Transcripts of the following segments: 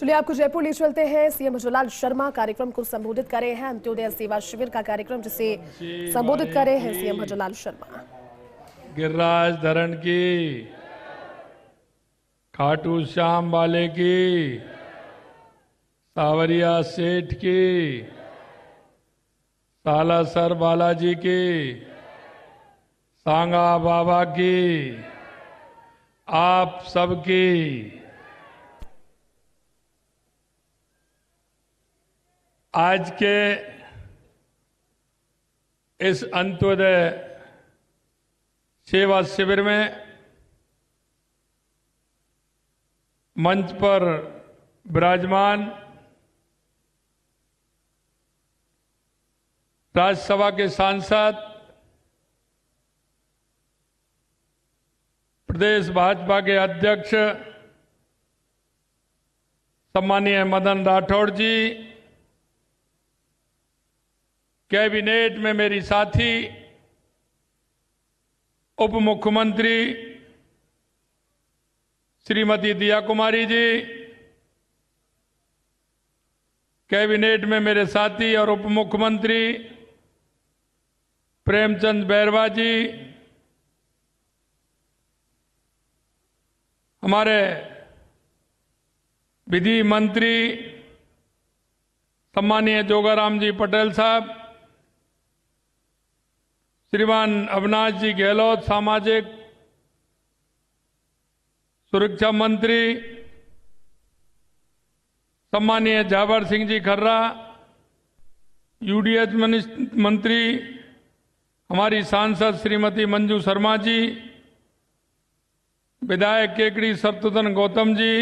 चलिए आपको जयपुर ले चलते हैं। सीएम भजनलाल शर्मा कार्यक्रम को संबोधित करे हैं। अंत्योदय सेवा शिविर का कार्यक्रम जिसे संबोधित करे हैं सीएम भजनलाल शर्मा। गिरिराज धरण की, खाटू श्याम वाले की, सावरिया सेठ की, सालासर बालाजी की, सांगा बाबा की, आप सबकी। आज के इस अंत्योदय सेवा शिविर में मंच पर विराजमान राज्यसभा के सांसद, प्रदेश भाजपा के अध्यक्ष सम्मानीय मदन राठौड़ जी, कैबिनेट में मेरी साथी उप मुख्यमंत्री श्रीमती दिया कुमारी जी, कैबिनेट में मेरे साथी और उप मुख्यमंत्री प्रेमचंद बैरवा जी, हमारे विधि मंत्री सम्मानीय जोगाराम जी पटेल साहब, श्रीमान अविनाश जी गहलोत सामाजिक सुरक्षा मंत्री, सम्मानीय जावर सिंह जी खर्रा यूडीएच मंत्री, हमारी सांसद श्रीमती मंजू शर्मा जी, विधायक केकड़ी शत्रुघ्न गौतम जी,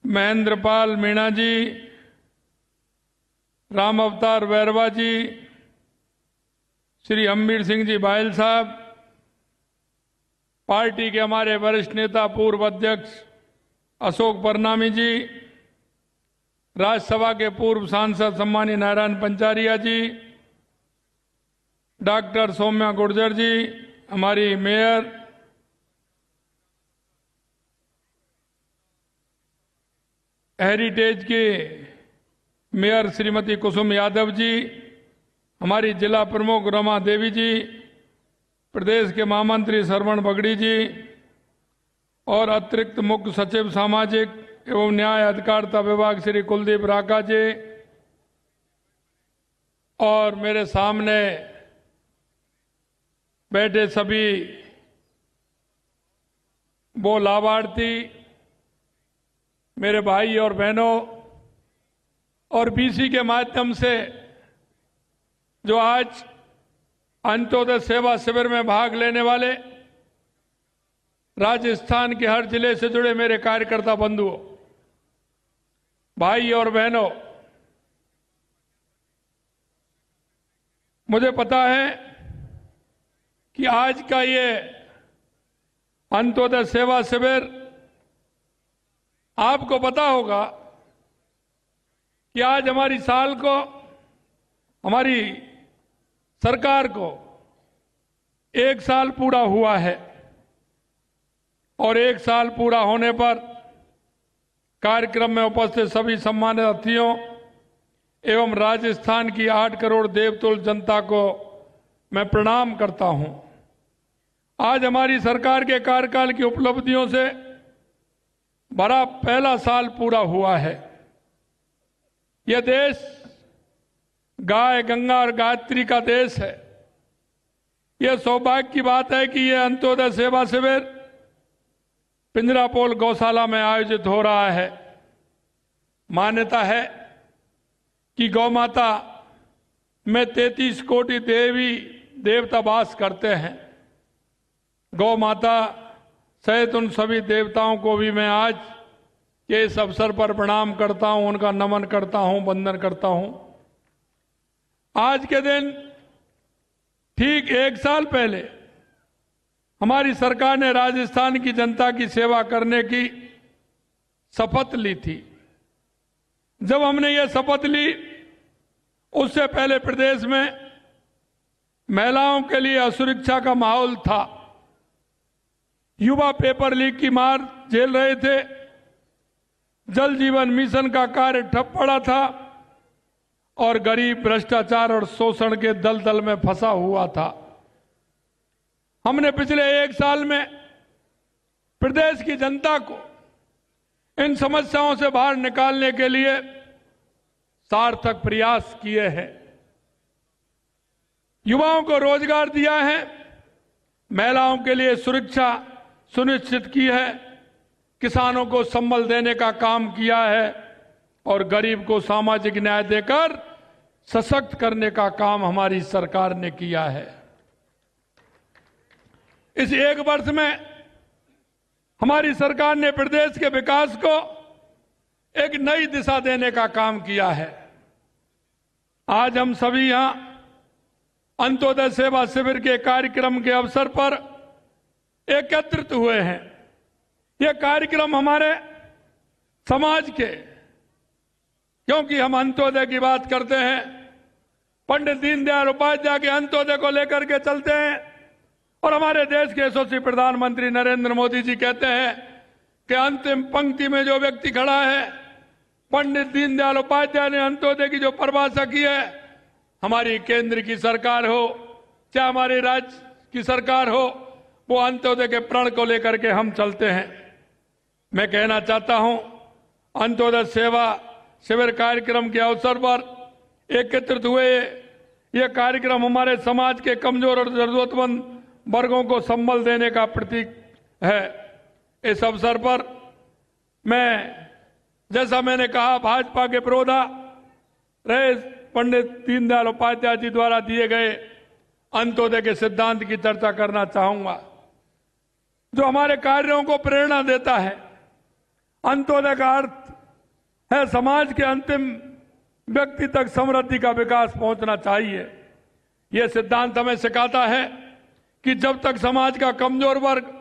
महेंद्र पाल मीणा जी, राम अवतार बैरवा जी, श्री अम्बीर सिंह जी बायल साहब, पार्टी के हमारे वरिष्ठ नेता पूर्व अध्यक्ष अशोक परनामी जी, राज्यसभा के पूर्व सांसद सम्मानीय नारायण पंचारिया जी, डॉक्टर सौम्या गुर्जर जी, हमारी मेयर हेरिटेज के मेयर श्रीमती कुसुम यादव जी, हमारी जिला प्रमुख रमा देवी जी, प्रदेश के महामंत्री श्रवण बगड़ी जी और अतिरिक्त मुख्य सचिव सामाजिक एवं न्याय अधिकारिता विभाग श्री कुलदीप राका जी, और मेरे सामने बैठे सभी वो लाभार्थी मेरे भाई और बहनों, और बीसी के माध्यम से जो आज अंत्योदय सेवा शिविर में भाग लेने वाले राजस्थान के हर जिले से जुड़े मेरे कार्यकर्ता बंधुओं, भाई और बहनों, मुझे पता है कि आज का ये अंत्योदय सेवा शिविर, आपको पता होगा कि आज हमारी साल को, हमारी सरकार को 1 साल पूरा हुआ है, और 1 साल पूरा होने पर कार्यक्रम में उपस्थित सभी सम्मानित अतिथियों एवं राजस्थान की 8 करोड़ देवतुल्य जनता को मैं प्रणाम करता हूं। आज हमारी सरकार के कार्यकाल की उपलब्धियों से भरा पहला साल पूरा हुआ है। यह देश गाय, गंगा और गायत्री का देश है। यह सौभाग्य की बात है कि यह अंत्योदय सेवा शिविर पिंजरापोल गौशाला में आयोजित हो रहा है। मान्यता है कि गौ माता में 33 कोटि देवी देवता वास करते हैं। गौ माता सहित उन सभी देवताओं को भी मैं आज के इस अवसर पर प्रणाम करता हूं, उनका नमन करता हूं, वंदन करता हूं। आज के दिन ठीक 1 साल पहले हमारी सरकार ने राजस्थान की जनता की सेवा करने की शपथ ली थी। जब हमने ये शपथ ली, उससे पहले प्रदेश में महिलाओं के लिए असुरक्षा का माहौल था। युवा पेपर लीक की मार झेल रहे थे, जल जीवन मिशन का कार्य ठप पड़ा था और गरीब भ्रष्टाचार और शोषण के दलदल में फंसा हुआ था। हमने पिछले 1 साल में प्रदेश की जनता को इन समस्याओं से बाहर निकालने के लिए सार्थक प्रयास किए हैं। युवाओं को रोजगार दिया है, महिलाओं के लिए सुरक्षा सुनिश्चित की है, किसानों को संबल देने का काम किया है और गरीब को सामाजिक न्याय देकर सशक्त करने का काम हमारी सरकार ने किया है। इस 1 वर्ष में हमारी सरकार ने प्रदेश के विकास को एक नई दिशा देने का काम किया है। आज हम सभी यहां अंत्योदय सेवा शिविर के कार्यक्रम के अवसर पर एकत्रित हुए हैं। यह कार्यक्रम हमारे समाज के, क्योंकि हम अंत्योदय की बात करते हैं, पंडित दीनदयाल उपाध्याय के अंत्योदय को लेकर के चलते हैं और हमारे देश के यशस्वी प्रधानमंत्री नरेंद्र मोदी जी कहते हैं कि अंतिम पंक्ति में जो व्यक्ति खड़ा है, पंडित दीनदयाल उपाध्याय ने अंत्योदय की जो परिभाषा की है, हमारी केंद्र की सरकार हो चाहे हमारी राज्य की सरकार हो, वो अंत्योदय के प्रण को लेकर के हम चलते हैं। मैं कहना चाहता हूं, अंत्योदय सेवा शिविर कार्यक्रम के अवसर पर एकत्रित हुए ये कार्यक्रम हमारे समाज के कमजोर और जरूरतमंद वर्गों को संबल देने का प्रतीक है। इस अवसर पर जैसा मैंने कहा, भाजपा के पुरोधा रहे पंडित दीनदयाल उपाध्याय जी द्वारा दिए गए अंत्योदय के सिद्धांत की चर्चा करना चाहूंगा, जो हमारे कार्यों को प्रेरणा देता है। अंत्योदय का अर्थ है समाज के अंतिम व्यक्ति तक समृद्धि का विकास पहुंचना चाहिए। यह सिद्धांत हमें सिखाता है कि जब तक समाज का कमजोर वर्ग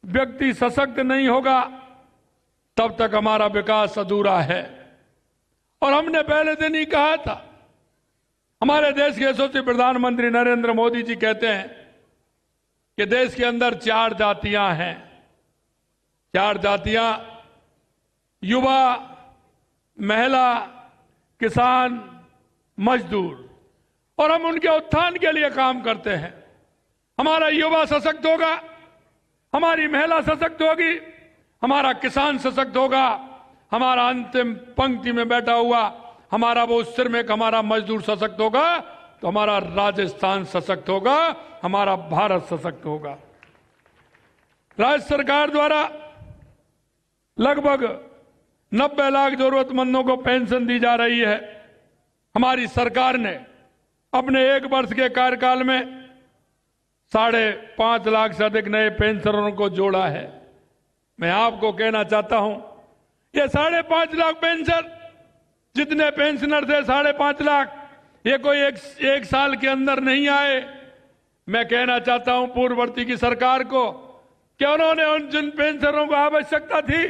व्यक्ति सशक्त नहीं होगा, तब तक हमारा विकास अधूरा है। और हमने पहले दिन ही कहा था, हमारे देश के यशस्वी प्रधानमंत्री नरेंद्र मोदी जी कहते हैं कि देश के अंदर 4 जातियां हैं। 4 जातियां युवा, महिला, किसान, मजदूर, और हम उनके उत्थान के लिए काम करते हैं। हमारा युवा सशक्त होगा, हमारी महिला सशक्त होगी, हमारा किसान सशक्त होगा, हमारा अंतिम पंक्ति में बैठा हुआ हमारा वो श्रमिक, हमारा मजदूर सशक्त होगा, तो हमारा राजस्थान सशक्त होगा, हमारा भारत सशक्त होगा। राज्य सरकार द्वारा लगभग 90 लाख जरूरतमंदों को पेंशन दी जा रही है। हमारी सरकार ने अपने 1 वर्ष के कार्यकाल में 5.5 लाख से अधिक नए पेंशनरों को जोड़ा है। मैं आपको कहना चाहता हूं, ये 5.5 लाख पेंशन, जितने पेंशनर थे 5.5 लाख, ये कोई एक साल के अंदर नहीं आए। मैं कहना चाहता हूं पूर्ववर्ती की सरकार को कि उन्होंने उन जिन पेंशनरों को आवश्यकता थी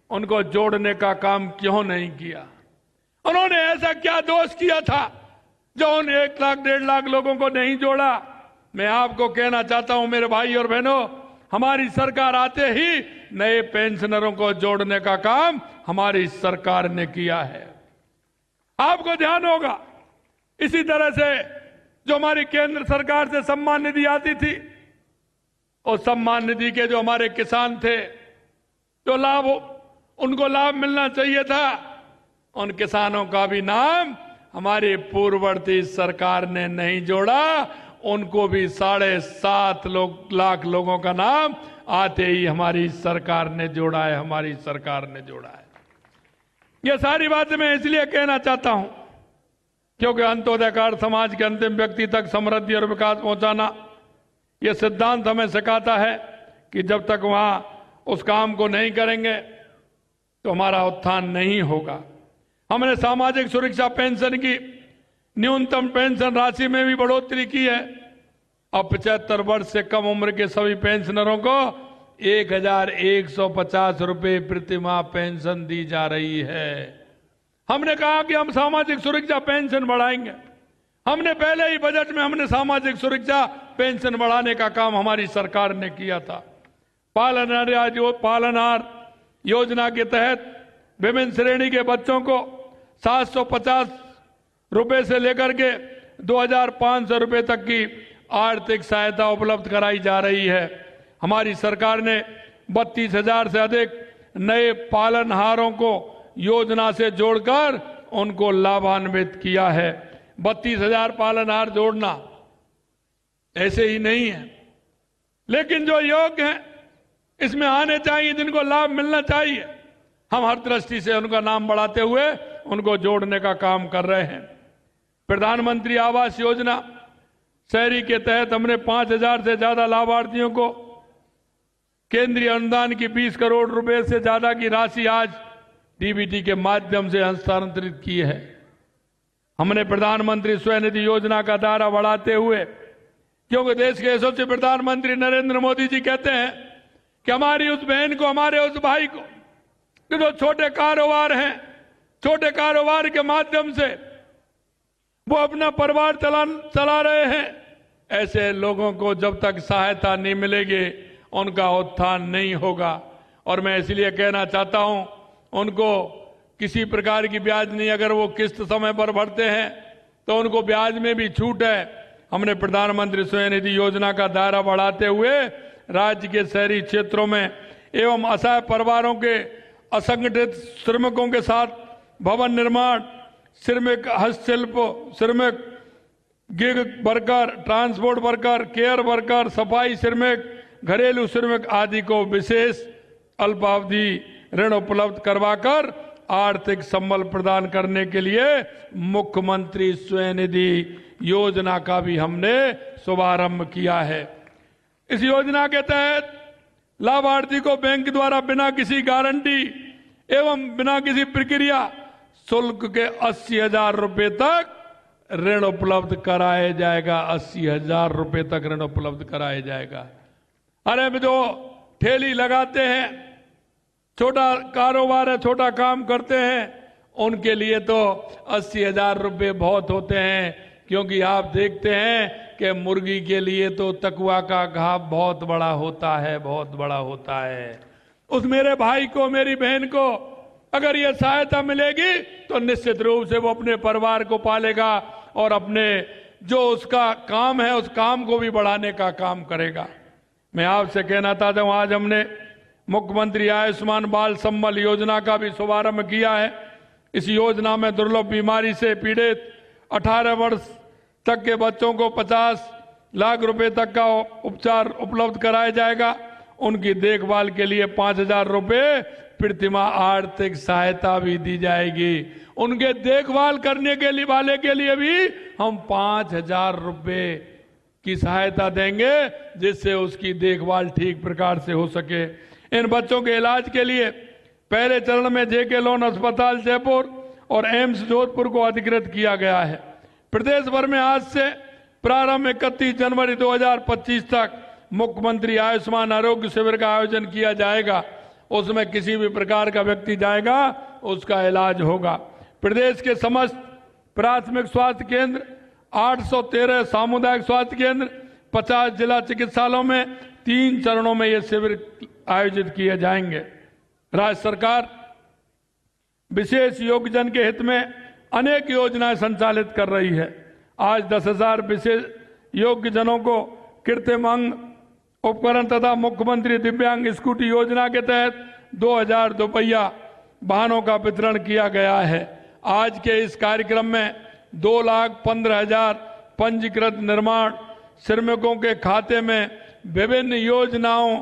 उनको जोड़ने का काम क्यों नहीं किया। उन्होंने ऐसा क्या दोष किया था जो उन 1 लाख 1.5 लाख लोगों को नहीं जोड़ा। मैं आपको कहना चाहता हूं मेरे भाई और बहनों, हमारी सरकार आते ही नए पेंशनरों को जोड़ने का काम हमारी सरकार ने किया है। आपको ध्यान होगा, इसी तरह से जो हमारी केंद्र सरकार से सम्मान निधि आती थी, और सम्मान निधि के जो हमारे किसान थे, जो उनको लाभ मिलना चाहिए था, उन किसानों का भी नाम हमारी पूर्ववर्ती सरकार ने नहीं जोड़ा। उनको भी 7.5 लाख लोगों का नाम आते ही हमारी सरकार ने जोड़ा है, हमारी सरकार ने जोड़ा है। ये सारी बातें मैं इसलिए कहना चाहता हूं क्योंकि अंत्योदय का अर्थ समाज के अंतिम व्यक्ति तक समृद्धि और विकास पहुंचाना। यह सिद्धांत हमें सिखाता है कि जब तक वहां उस काम को नहीं करेंगे तो हमारा उत्थान नहीं होगा। हमने सामाजिक सुरक्षा पेंशन की न्यूनतम पेंशन राशि में भी बढ़ोतरी की है। अब 75 वर्ष से कम उम्र के सभी पेंशनरों को 1,150 रुपए प्रति माह पेंशन दी जा रही है। हमने कहा कि हम सामाजिक सुरक्षा पेंशन बढ़ाएंगे। हमने पहले ही बजट में हमने सामाजिक सुरक्षा पेंशन बढ़ाने का काम हमारी सरकार ने किया था। पालनहार योजना के तहत विभिन्न श्रेणी के बच्चों को 750 रुपए से लेकर के 2500 रुपए तक की आर्थिक सहायता उपलब्ध कराई जा रही है। हमारी सरकार ने 32,000 से अधिक नए पालनहारों को योजना से जोड़कर उनको लाभान्वित किया है। 32,000 पालनहार जोड़ना ऐसे ही नहीं है, लेकिन जो योग्य हैं इसमें आने चाहिए, जिनको लाभ मिलना चाहिए, हम हर दृष्टि से उनका नाम बढ़ाते हुए उनको जोड़ने का काम कर रहे हैं। प्रधानमंत्री आवास योजना शहरी के तहत हमने 5,000 से ज्यादा लाभार्थियों को केंद्रीय अनुदान की 20 करोड़ रुपए से ज्यादा की राशि आज डीबीटी के माध्यम से हस्तांतरित की है। हमने प्रधानमंत्री स्वनिधि योजना का दायरा बढ़ाते हुए, क्योंकि देश के यशस्वी प्रधानमंत्री नरेंद्र मोदी जी कहते हैं कि हमारी उस बहन को, हमारे उस भाई को जो छोटे कारोबार हैं, छोटे कारोबार के माध्यम से वो अपना परिवार चला रहे हैं, ऐसे लोगों को जब तक सहायता नहीं मिलेगी उनका उत्थान नहीं होगा। और मैं इसलिए कहना चाहता हूं, उनको किसी प्रकार की ब्याज नहीं, अगर वो किस्त समय पर भरते हैं तो उनको ब्याज में भी छूट है। हमने प्रधानमंत्री स्वनिधि योजना का दायरा बढ़ाते हुए राज्य के शहरी क्षेत्रों में एवं असहाय परिवारों के असंगठित श्रमिकों के साथ भवन निर्माण, श्रमिक हस्तशिल्प, श्रमिक gig worker, transport worker, care worker, सफाई श्रमिक, घरेलू श्रमिक आदि को विशेष अल्पावधि ऋण उपलब्ध करवाकर आर्थिक संबल प्रदान करने के लिए मुख्यमंत्री स्वनिधि योजना का भी हमने शुभारंभ किया है। इस योजना के तहत लाभार्थी को बैंक द्वारा बिना किसी गारंटी एवं बिना किसी प्रक्रिया शुल्क के 80,000 रुपए तक ऋण उपलब्ध कराया जाएगा। 80,000 रुपए तक ऋण उपलब्ध कराया जाएगा। अरे जो ठेली लगाते हैं, छोटा कारोबार है, छोटा काम करते हैं, उनके लिए तो 80,000 रुपए बहुत होते हैं, क्योंकि आप देखते हैं कि मुर्गी के लिए तो तकुआ का घाव बहुत बड़ा होता है, बहुत बड़ा होता है। उस मेरे भाई को, मेरी बहन को अगर ये सहायता मिलेगी तो निश्चित रूप से वो अपने परिवार को पालेगा और अपने जो उसका काम है उस काम को भी बढ़ाने का काम करेगा। मैं आपसे कहना चाहता हूं, आज हमने मुख्यमंत्री आयुष्मान बाल संबल योजना का भी शुभारंभ किया है। इस योजना में दुर्लभ बीमारी से पीड़ित 18 वर्ष तक के बच्चों को 50 लाख रुपए तक का उपचार उपलब्ध कराया जाएगा। उनकी देखभाल के लिए 5,000 रुपए प्रतिमाह आर्थिक सहायता भी दी जाएगी। उनके देखभाल करने के लिए वाले के लिए भी हम 5,000 रुपए की सहायता देंगे, जिससे उसकी देखभाल ठीक प्रकार से हो सके। इन बच्चों के इलाज के लिए पहले चरण में जेके लोन अस्पताल जयपुर और एम्स जोधपुर को अधिकृत किया गया है। प्रदेश भर में आज से प्रारंभ 31 जनवरी 2025 तक मुख्यमंत्री आयुष्मान आरोग्य शिविर का आयोजन किया जाएगा। उसमें किसी भी प्रकार का व्यक्ति जाएगा, उसका इलाज होगा। प्रदेश के समस्त प्राथमिक स्वास्थ्य केंद्र, 813 सामुदायिक स्वास्थ्य केंद्र, 50 जिला चिकित्सालयों में 3 चरणों में ये शिविर आयोजित किए जाएंगे। राज्य सरकार विशेष योग्यजन के हित में अनेक योजनाएं संचालित कर रही है। आज 10,000 विशेष योग्यजनों को कृत्रिम अंग उपकरण तथा मुख्यमंत्री दिव्यांग स्कूटी योजना के तहत 2,000 दोपहिया वाहनों का वितरण किया गया है। आज के इस कार्यक्रम में 2,15,000 पंजीकृत निर्माण श्रमिकों के खाते में विभिन्न योजनाओं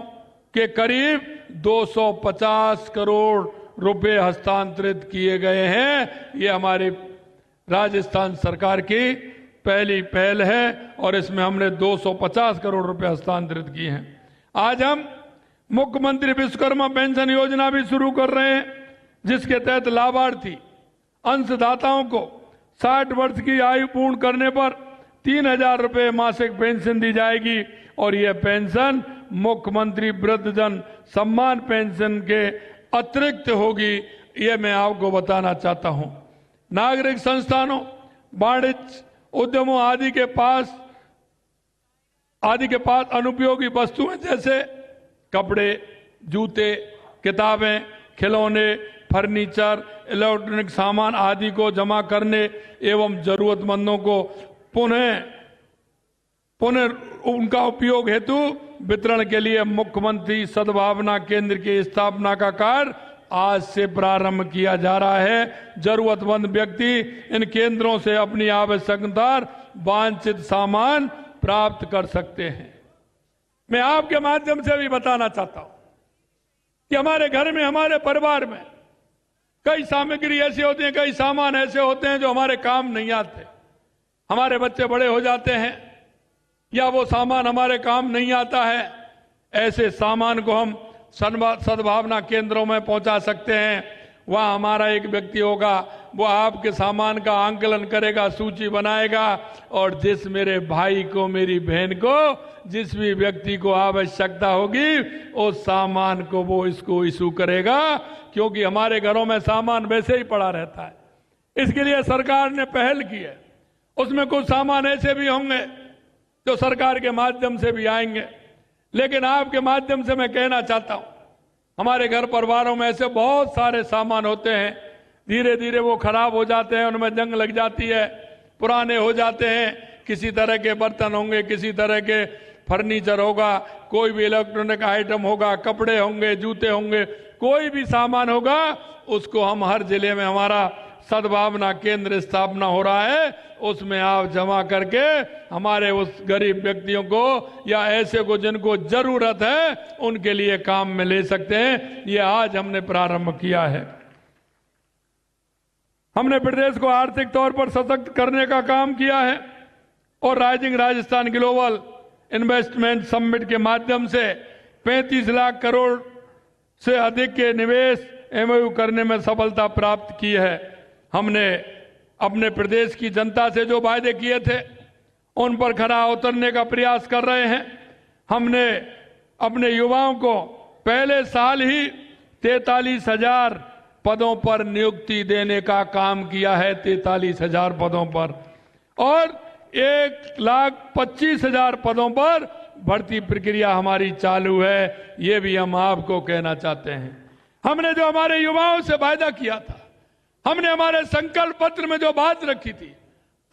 के करीब 250 करोड़ रुपए हस्तांतरित किए गए हैं। ये हमारी राजस्थान सरकार की पहली पहल है और इसमें हमने 250 करोड़ रुपए हस्तांतरित किए हैं। आज हम मुख्यमंत्री विश्वकर्मा पेंशन योजना भी शुरू कर रहे हैं, जिसके तहत लाभार्थी अंशदाताओं को 60 वर्ष की आयु पूर्ण करने पर 3,000 रुपए मासिक पेंशन दी जाएगी और यह पेंशन मुख्यमंत्री वृद्धजन सम्मान पेंशन के अतिरिक्त होगी। यह मैं आपको बताना चाहता हूं। नागरिक संस्थानों, वाणिज्य उद्यमों आदि के पास अनुपयोगी वस्तुएं जैसे कपड़े, जूते, किताबें, खिलौने, फर्नीचर, इलेक्ट्रॉनिक सामान आदि को जमा करने एवं जरूरतमंदों को पुनः उनका उपयोग हेतु वितरण के लिए मुख्यमंत्री सद्भावना केंद्र की स्थापना का कार्य आज से प्रारंभ किया जा रहा है। जरूरतमंद व्यक्ति इन केंद्रों से अपनी आवश्यकतानुसार वांछित सामान प्राप्त कर सकते हैं। मैं आपके माध्यम से भी बताना चाहता हूं कि हमारे घर में, हमारे परिवार में कई सामग्री ऐसी होती है, कई सामान ऐसे होते हैं जो हमारे काम नहीं आते। हमारे बच्चे बड़े हो जाते हैं या वो सामान हमारे काम नहीं आता है, ऐसे सामान को हम सद्भावना केंद्रों में पहुंचा सकते हैं। वहां हमारा एक व्यक्ति होगा, वो आपके सामान का आंकलन करेगा, सूची बनाएगा, और जिस मेरे भाई को, मेरी बहन को, जिस भी व्यक्ति को आवश्यकता होगी उस सामान को वो इसको इशू करेगा, क्योंकि हमारे घरों में सामान वैसे ही पड़ा रहता है। इसके लिए सरकार ने पहल की है। उसमें कुछ सामान ऐसे भी होंगे जो सरकार के माध्यम से भी आएंगे, लेकिन आपके माध्यम से मैं कहना चाहता हूं, हमारे घर परिवारों में ऐसे बहुत सारे सामान होते हैं, धीरे धीरे वो खराब हो जाते हैं, उनमें जंग लग जाती है, पुराने हो जाते हैं। किसी तरह के बर्तन होंगे, किसी तरह के फर्नीचर होगा, कोई भी इलेक्ट्रॉनिक आइटम होगा, कपड़े होंगे, जूते होंगे, कोई भी सामान होगा, उसको हम हर जिले में हमारा सद्भावना केंद्र स्थापना हो रहा है, उसमें आप जमा करके हमारे उस गरीब व्यक्तियों को या ऐसे को जिनको जरूरत है उनके लिए काम में ले सकते हैं। ये आज हमने प्रारंभ किया है। हमने प्रदेश को आर्थिक तौर पर सशक्त करने का काम किया है और rising Rajasthan global investment summit के माध्यम से 35 लाख करोड़ से अधिक के निवेश एमओयू करने में सफलता प्राप्त की है। हमने अपने प्रदेश की जनता से जो वायदे किए थे उन पर खरा उतरने का प्रयास कर रहे हैं। हमने अपने युवाओं को पहले साल ही 43,000 पदों पर नियुक्ति देने का काम किया है, 43,000 पदों पर, और 1,25,000 पदों पर भर्ती प्रक्रिया हमारी चालू है। ये भी हम आपको कहना चाहते हैं। हमने जो हमारे युवाओं से वायदा किया था, हमने हमारे संकल्प पत्र में जो बात रखी थी,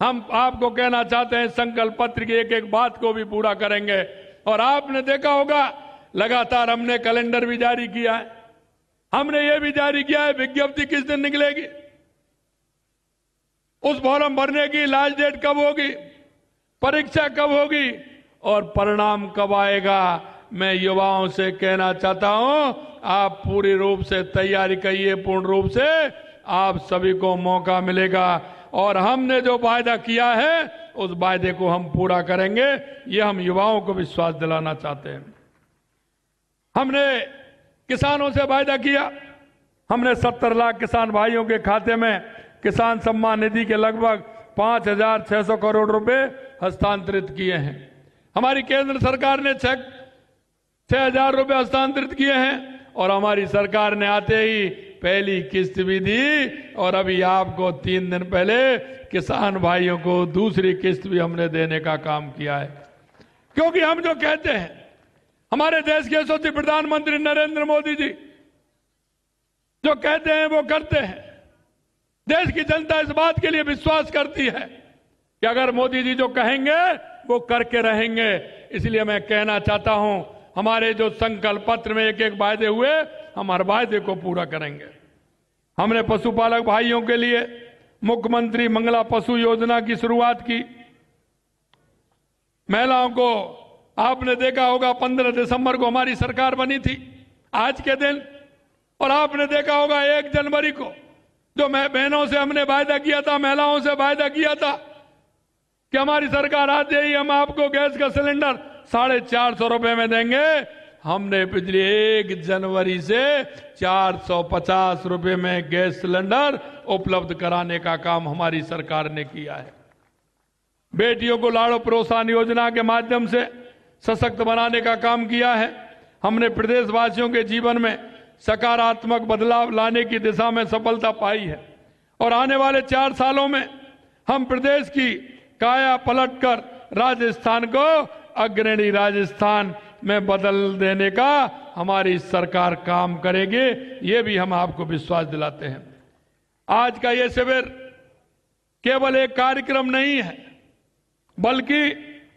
हम आपको कहना चाहते हैं संकल्प पत्र की एक एक बात को भी पूरा करेंगे। और आपने देखा होगा लगातार हमने कैलेंडर भी जारी किया है, हमने ये भी जारी किया है विज्ञप्ति किस दिन निकलेगी, उस फॉर्म भरने की लास्ट डेट कब होगी, परीक्षा कब होगी और परिणाम कब आएगा। मैं युवाओं से कहना चाहता हूं, आप पूरी रूप से तैयारी करिए, पूर्ण रूप से आप सभी को मौका मिलेगा और हमने जो वायदा किया है उस वायदे को हम पूरा करेंगे। ये हम युवाओं को विश्वास दिलाना चाहते हैं। हमने किसानों से वायदा किया, हमने 70 लाख किसान भाइयों के खाते में किसान सम्मान निधि के लगभग 5,600 करोड़ रुपए हस्तांतरित किए हैं। हमारी केंद्र सरकार ने 6,000 रुपए हस्तांतरित किए हैं और हमारी सरकार ने आते ही पहली किस्त भी दी और अभी आपको 3 दिन पहले किसान भाइयों को दूसरी किस्त भी हमने देने का काम किया है। क्योंकि हम जो कहते हैं, हमारे देश के यशस्वी प्रधानमंत्री नरेंद्र मोदी जी जो कहते हैं वो करते हैं। देश की जनता इस बात के लिए विश्वास करती है कि अगर मोदी जी जो कहेंगे वो करके रहेंगे। इसलिए मैं कहना चाहता हूं, हमारे जो संकल्प पत्र में एक एक वायदे हुए, हम हर वायदे को पूरा करेंगे। हमने पशुपालक भाइयों के लिए मुख्यमंत्री मंगला पशु योजना की शुरुआत की। महिलाओं को आपने देखा होगा 15 दिसंबर को हमारी सरकार बनी थी आज के दिन, और आपने देखा होगा 1 जनवरी को जो बहनों से हमने वायदा किया था, महिलाओं से वायदा किया था कि हमारी सरकार आते ही हम आपको गैस का सिलेंडर 450 रुपए में देंगे। हमने पिछले 1 जनवरी से 450 रुपए में गैस सिलेंडर उपलब्ध कराने का काम हमारी सरकार ने किया है। बेटियों को लाड़ो प्रोत्साहन योजना के माध्यम से सशक्त बनाने का काम किया है। हमने प्रदेशवासियों के जीवन में सकारात्मक बदलाव लाने की दिशा में सफलता पाई है और आने वाले 4 सालों में हम प्रदेश की काया पलटकर राजस्थान को अग्रणी राजस्थान में बदल देने का हमारी सरकार काम करेगी, ये भी हम आपको विश्वास दिलाते हैं। आज का ये शिविर केवल एक कार्यक्रम नहीं है, बल्कि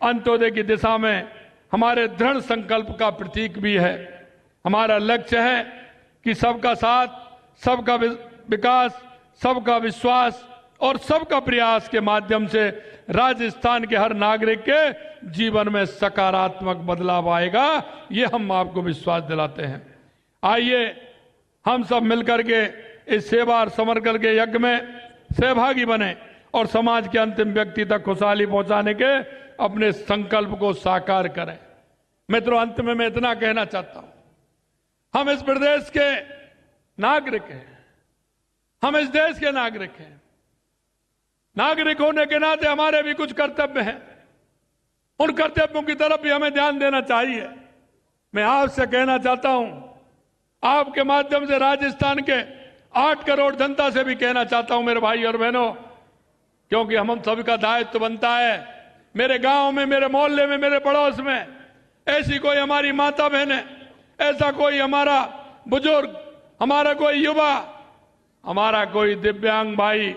अंत्योदय की दिशा में हमारे दृढ़ संकल्प का प्रतीक भी है। हमारा लक्ष्य है कि सबका साथ, सबका विकास, सबका विश्वास और सबका प्रयास के माध्यम से राजस्थान के हर नागरिक के जीवन में सकारात्मक बदलाव आएगा, ये हम आपको विश्वास दिलाते हैं। आइए हम सब मिलकर के इस सेवा और समर्पण के यज्ञ में सहभागी बने और समाज के अंतिम व्यक्ति तक खुशहाली पहुंचाने के अपने संकल्प को साकार करें। मित्रों, अंत में मैं इतना कहना चाहता हूं, हम इस प्रदेश के नागरिक हैं, हम इस देश के नागरिक हैं। नागरिक होने के नाते हमारे भी कुछ कर्तव्य हैं, उन कर्तव्यों की तरफ भी हमें ध्यान देना चाहिए। मैं आपसे कहना चाहता हूं, आपके माध्यम से राजस्थान के 8 करोड़ जनता से भी कहना चाहता हूं, मेरे भाई और बहनों, क्योंकि हम सभी का दायित्व बनता है। मेरे गांव में, मेरे मोहल्ले में, मेरे पड़ोस में ऐसी कोई हमारी माता बहनें, ऐसा कोई हमारा बुजुर्ग, हमारा कोई युवा, हमारा कोई दिव्यांग भाई,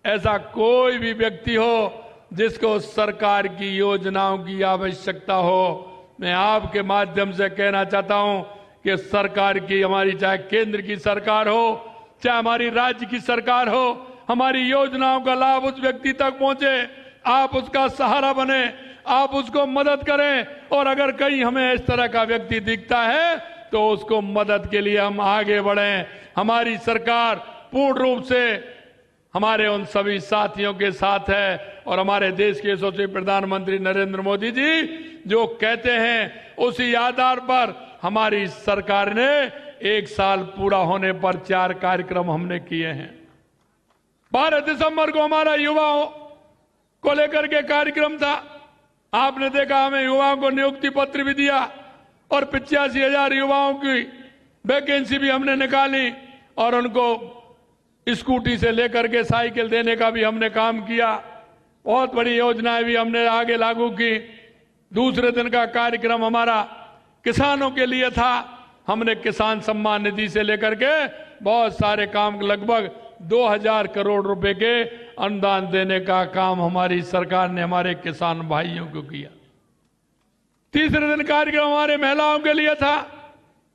ऐसा कोई भी व्यक्ति हो जिसको सरकार की योजनाओं की आवश्यकता हो, मैं आपके माध्यम से कहना चाहता हूं कि सरकार की, हमारी चाहे केंद्र की सरकार हो, चाहे हमारी राज्य की सरकार हो, हमारी योजनाओं का लाभ उस व्यक्ति तक पहुंचे, आप उसका सहारा बने, आप उसको मदद करें। और अगर कहीं हमें इस तरह का व्यक्ति दिखता है तो उसको मदद के लिए हम आगे बढ़ें। हमारी सरकार पूर्ण रूप से हमारे उन सभी साथियों के साथ है और हमारे देश के यशस्वी प्रधानमंत्री नरेंद्र मोदी जी जो कहते हैं, उसी आधार पर हमारी सरकार ने 1 साल पूरा होने पर 4 कार्यक्रम हमने किए हैं। 12 दिसंबर को हमारा युवाओं को लेकर के कार्यक्रम था। आपने देखा, हमें युवाओं को नियुक्ति पत्र भी दिया और 85,000 युवाओं की वैकेंसी भी हमने निकाली और उनको स्कूटी से लेकर के साइकिल देने का भी हमने काम किया। बहुत बड़ी योजनाएं भी हमने आगे लागू की। दूसरे दिन का कार्यक्रम हमारा किसानों के लिए था। हमने किसान सम्मान निधि से लेकर के बहुत सारे काम, लगभग 2000 करोड़ रुपए के अनुदान देने का काम हमारी सरकार ने हमारे किसान भाइयों को किया। तीसरे दिन कार्यक्रम हमारे महिलाओं के लिए था।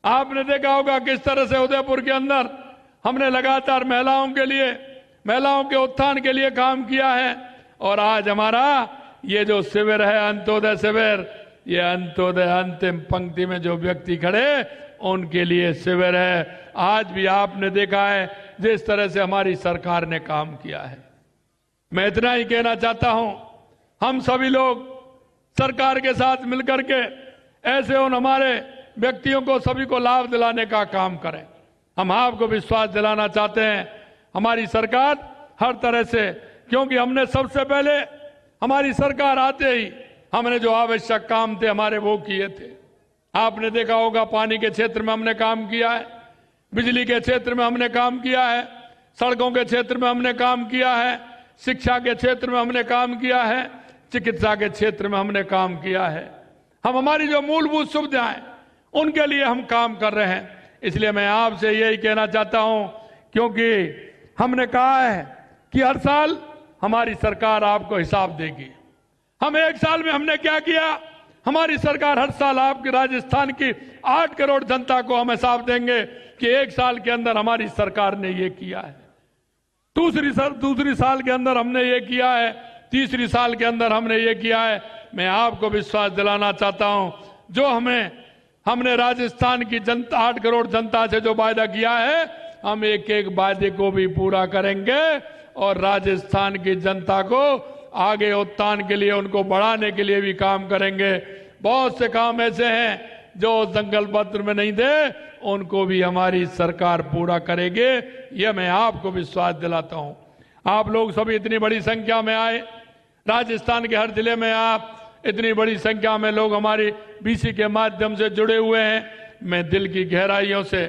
आपने देखा होगा किस तरह से उदयपुर के अंदर हमने लगातार महिलाओं के लिए, महिलाओं के उत्थान के लिए काम किया है। और आज हमारा ये जो शिविर है, अंत्योदय शिविर, ये अंत्योदय अंतिम पंक्ति में जो व्यक्ति खड़े उनके लिए शिविर है। आज भी आपने देखा है जिस तरह से हमारी सरकार ने काम किया है। मैं इतना ही कहना चाहता हूं, हम सभी लोग सरकार के साथ मिलकर के ऐसे उन हमारे व्यक्तियों को, सभी को लाभ दिलाने का काम करें। हम आपको विश्वास दिलाना चाहते हैं, हमारी सरकार हर तरह से, क्योंकि हमने सबसे पहले हमारी सरकार आते ही हमने जो आवश्यक काम थे हमारे वो किए थे। आपने देखा होगा पानी के क्षेत्र में हमने काम किया है, बिजली के क्षेत्र में हमने काम किया है, सड़कों के क्षेत्र में हमने काम किया है, शिक्षा के क्षेत्र में हमने काम किया है, चिकित्सा के क्षेत्र में हमने काम किया है। हम हमारी जो मूलभूत सुविधाएं उनके लिए हम काम कर रहे हैं। इसलिए मैं आपसे यही कहना चाहता हूं, क्योंकि हमने कहा है कि हर साल हमारी सरकार आपको हिसाब देगी। हम 1 साल में हमने क्या किया, हमारी सरकार हर साल आपके राजस्थान की 8 करोड़ जनता को हम हिसाब देंगे कि 1 साल के अंदर हमारी सरकार ने ये किया है, दूसरी साल के अंदर हमने ये किया है, तीसरी साल के अंदर हमने ये किया है। मैं आपको विश्वास दिलाना चाहता हूं, जो हमने राजस्थान की जनता, 8 करोड़ जनता से जो वायदा किया है, हम एक एक वायदे को भी पूरा करेंगे और राजस्थान की जनता को आगे उत्थान के लिए, उनको बढ़ाने के लिए भी काम करेंगे। बहुत से काम ऐसे हैं जो संकल्प पत्र में नहीं थे, उनको भी हमारी सरकार पूरा करेगी, यह मैं आपको विश्वास दिलाता हूं। आप लोग सभी इतनी बड़ी संख्या में आए, राजस्थान के हर जिले में आप इतनी बड़ी संख्या में लोग हमारी बीसी के माध्यम से जुड़े हुए हैं। मैं दिल की गहराइयों से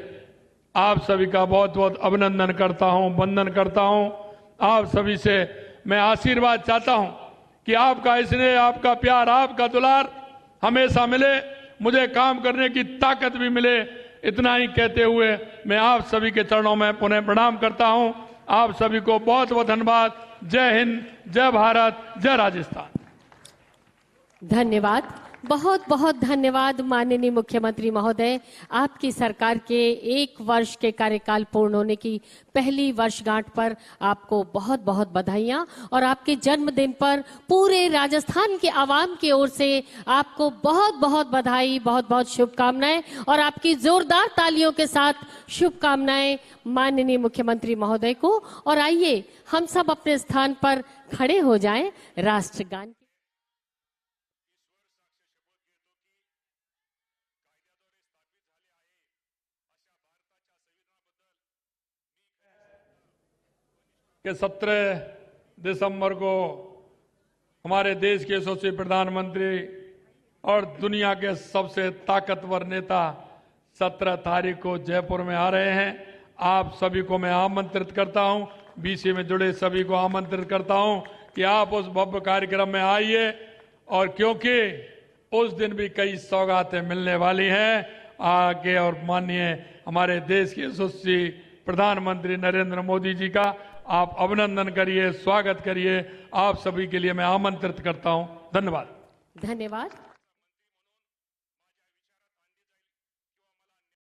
आप सभी का बहुत बहुत अभिनंदन करता हूं, वंदन करता हूं। आप सभी से मैं आशीर्वाद चाहता हूं कि आपका स्नेह, आपका प्यार, आपका दुलार हमेशा मिले। मुझे काम करने की ताकत भी मिले। इतना ही कहते हुए मैं आप सभी के चरणों में पुनः प्रणाम करता हूं। आप सभी को बहुत बहुत धन्यवाद। जय हिंद, जय भारत, जय राजस्थान। धन्यवाद, बहुत बहुत धन्यवाद माननीय मुख्यमंत्री महोदय। आपकी सरकार के 1 वर्ष के कार्यकाल पूर्ण होने की पहली वर्षगांठ पर आपको बहुत बहुत बधाइयां और आपके जन्मदिन पर पूरे राजस्थान के आवाम की ओर से आपको बहुत बहुत बधाई, बहुत बहुत शुभकामनाएं और आपकी जोरदार तालियों के साथ शुभकामनाएं माननीय मुख्यमंत्री महोदय को। और आइए हम सब अपने स्थान पर खड़े हो जाएं राष्ट्रगान। कि 17 दिसंबर को हमारे देश के यशस्वी प्रधानमंत्री और दुनिया के सबसे ताकतवर नेता 17 तारीख को जयपुर में आ रहे हैं। आप सभी को मैं आमंत्रित करता हूं, बीसी में जुड़े सभी को आमंत्रित करता हूं कि आप उस भव्य कार्यक्रम में आइए। और क्योंकि उस दिन भी कई सौगातें मिलने वाली हैं आगे, और माननीय हमारे देश के यशस्वी प्रधानमंत्री नरेंद्र मोदी जी का आप अभिनंदन करिए, स्वागत करिए। आप सभी के लिए मैं आमंत्रित करता हूं। धन्यवाद। धन्यवाद।